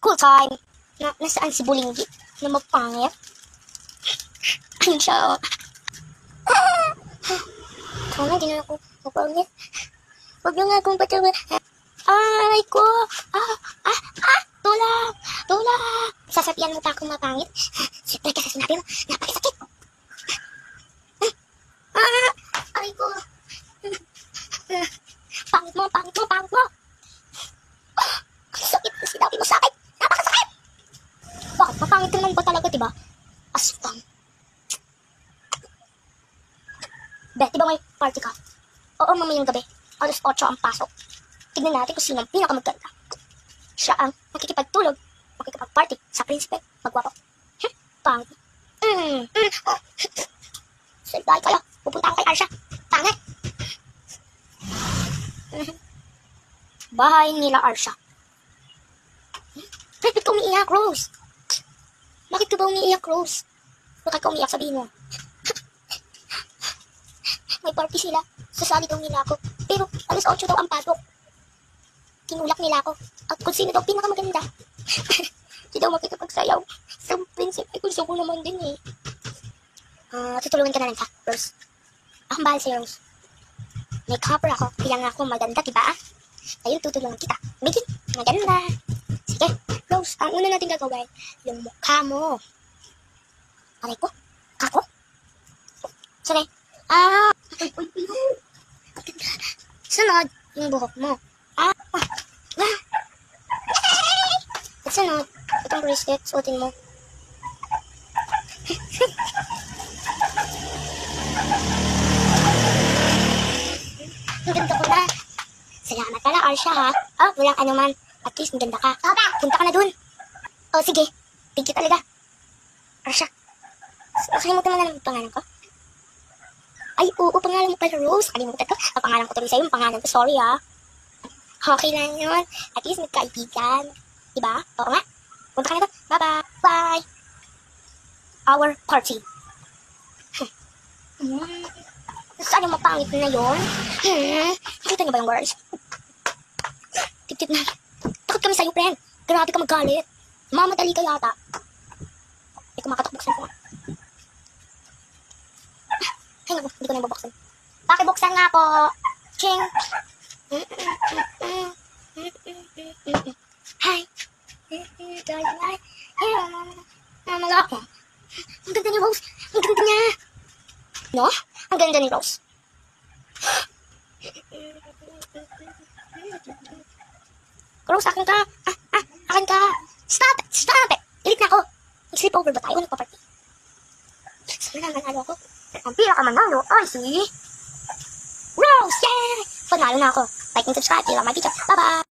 Cool time. Nasaan si Bulinggi? Na mapangit? Ayun siya. Sana, hindi na ako mapangit. Huwag na nga akong patawa. Aray ko! Tulak! Tulak! Sasabihan mo pa akong mapangit? Siyempre kasi sinabi mo, napakasakit! Aray ko! Pangit mo, pangit mo, pangit mo! Ang sakit na sinabi mo sa akin! Napakasakit! Bakit? Mapangit ka naman ba talaga, diba? Aswang! Be, diba may party ka? Oo, mamayang gabi. Alas 8 ang pasok. Tignan natin kung sino ang pinakamaganda. Siya ang makikipagtulog, makikipag-party sa prinsipe, magwapo. Pangit. Salday kayo. Pupunta ako kay Arsha. Pangit. Bahay nila Arsha. Bakit ka umiiyak, Rose? Bakit ka ba umiiyak, Rose? Bakit ka umiiyak, sabihin mo? May party sila. Sasali daw nila ako. Pero alas 8 daw ang pasok. Tinulak nila ako. At kung sino daw pinakamaganda. Hindi daw makikipagsayaw. Sa prinsipe, gusto ko naman din eh. Tutulungan ka na lang ka, Rose. Akong bahal si Rose. May cover ako. Bilang ako maganda, diba? Ayun, tutulungan kita. Bigin, maganda. Sige, Rose, ang una natin gagawin, yung mukha mo. Aray ko? Ako? Sige. Sunod, yung buhok mo. At sunod, itong bracelet, suotin mo. Ang ganda ko na. Salamat pala, Arsha, ha? Walang anuman. At least, ang ganda ka. Punta ka na dun. Sige. Thank you talaga. Arsha. Nakalimutan mo na lang pangalan ko? Ay, oo, pangalan mo pala, Rose. Kalimutan ko. Ang pangalan ko tuloy sa'yo, yung pangalan ko. Sorry, ha? Okay lang yun. At least, nagkaibigan. Diba? Oo nga. Punta ka na doon. Bye-bye. Bye. Our party. Saan yung mapangit na yun? Nakita niyo ba yung girls? Tip-tip na. Takot kami sa'yo, friend. Grabe ka magalit. Mamadali ka yata. Hindi ko makatakbuksan ko. Ay, naku. Hindi ko na ibabuksan. Pakibuksan nga po. Ching. Hi. Namala ako. Ang ganda ni Rose. Ang ganda niya. No? Ang ganda ni Rose. Rose, akin ka. Akin ka. Stop it. Stop it. Ilit na ako. Mag-sleep over ba tayo? Nagpaparty. Sana manalo ako. Ang pinakamanalo ay si Rose. Yay! Panalo na ako. Like and subscribe. Yun lang my video. Bye-bye.